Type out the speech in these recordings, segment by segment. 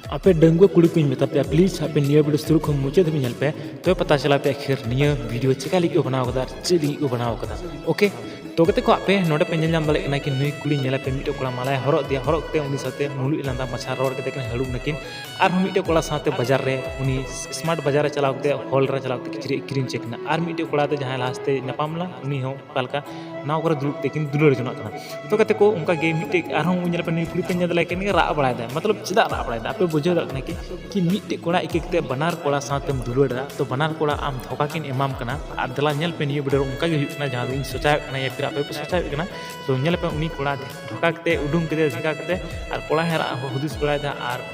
आपे डंगुआ कुड़ी को मेता पे प्लीज आपे निया वीडियो शुरू खन मुचाद धाबी नेल पे तो पता चला पे आखिर निया वीडियो चिका लगी बनाव कदा चेद लगी बनाव कदा ओके तो कते को आपे नोडे पे नेल नाम दाले कना कि नुई कुड़ी नेला पे मिटे कोड़ा मालाय हरक दिया हरक ते उनी साथे मुलुई लांदा मछा रोड कते कन हड़ुब नकिन और हम मिटे कोड़ा साथे बाजार रे उनी स्मार्ट बाजार रे चलाव कते हॉल रे चलाव कते किचरी क्रीम चेकना और मिटे कोड़ा ते जहां लास्ते नपामला उनी हो पालका नाव करे दुलुक ते किन दुलर जोना कना तो कते को उनका गे मिटे और हम नेल पे नुई कुड़ी पे नेल दाले कन रा बड़ाय दा मतलब चिदा रा बड़ाय दा आपे बुझे दाकना कि मिटे कोड़ा एक एकते बनार कोड़ा साथेम दुलड़ा तो बनार कोड़ा आम धोखा किन एमाम कना और दला नेल पे निया वीडियो उनका गे हुकना जहां इन सोचा कना या फिर आपे पे सोचा कना तो नेल पे उनी कोड़ा धोखा कते उडुम कते धोखा कते और कोड़ा हेरा हुदिस बड़ाय दा और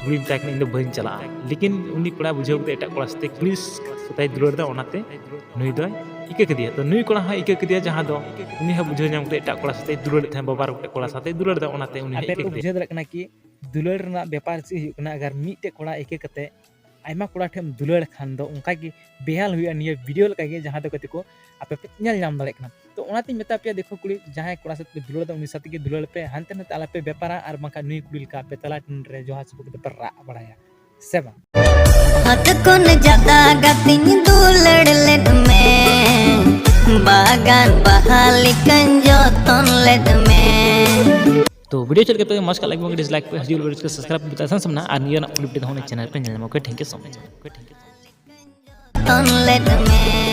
गुली ताकन इन बइन चला लेकिन उनी कोड़ा बुझे कते एटा कोड़ा सते पुलिस सताय दुलड़ा ओनाते नुई दो इके कदिया तो नुई कोड़ा हा इके कदिया जहां दो उनी हा बुझे नाम कते एटा कोड़ा सते दुलड़ थे बाबार कोड़ा सते दुलड़ा ओनाते उनी इके कदिया बुझे दरा कना कि दुलड़ रना व्यापार से हुकना अगर मिटे कोड़ा एके कते आयमा कोड़ा ठेम दुलड़ खान दो उनका की बेहाल हुआ निया वीडियो लगा के जहां दो कते को आपे पे नेल नाम दाले कना तो ओनाते मेता पे देखो कुड़ी जहां कोड़ा साथ पे दुलड़ दा उनी साथ के दुलड़ पे हानते न ताला पे व्यापारा और बाका नुई कुड़ी का पे तला टन रे जोहा सब के पर रा बड़ाया सेवा हत कोन ज्यादा गतिन दुलड़ लेद में बागान बहाली कंजो तन लेद में तो वीडियो चल के मस्त लाइक में डिसलाइक पे हजूल वीडियो को सब्सक्राइब बता समना और निया ना अपडेट होने चैनल पे चैनल में okay thank you so much तन लेद में